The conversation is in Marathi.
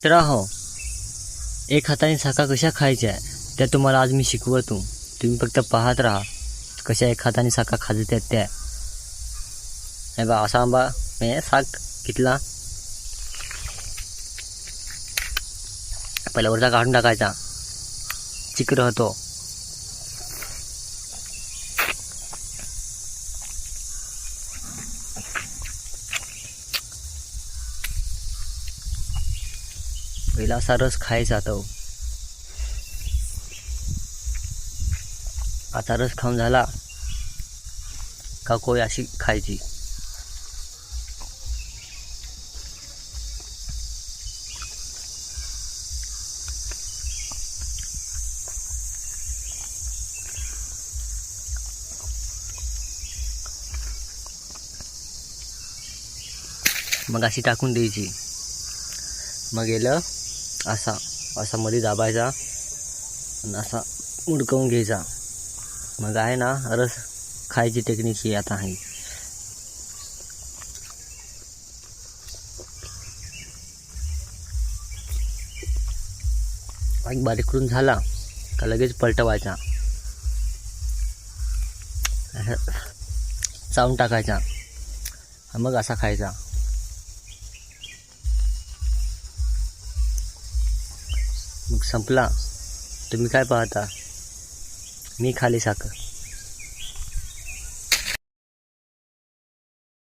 मित्रांनो, एक हाताने साखा कशा खायच्या त्या तुम्हाला आज मी शिकवतो. तुम्ही फक्त पाहत राहा कशा एक हाताने साखा खायच्या त्या. हे बा असा आंबा मी साख घेतला. पहिला वरचा काढून टाकायचा, चिक राहतो. पहिला असा रस खायचा. तो आता रस खाऊन झाला का कोय अशी खायची. मग अशी टाकून द्यायची. मग गेलं असा मध्ये दाबायचा आणि असा उडकवून घ्यायचा. मग आहे ना रस खायची टेक्निक ही आता आहे. एक बारीक करून झाला का लगेच पलटवायचा, चावून टाकायचा. मग असा खायचा. मग संपला. तुम्ही काय पाहता? मी खाली साखर.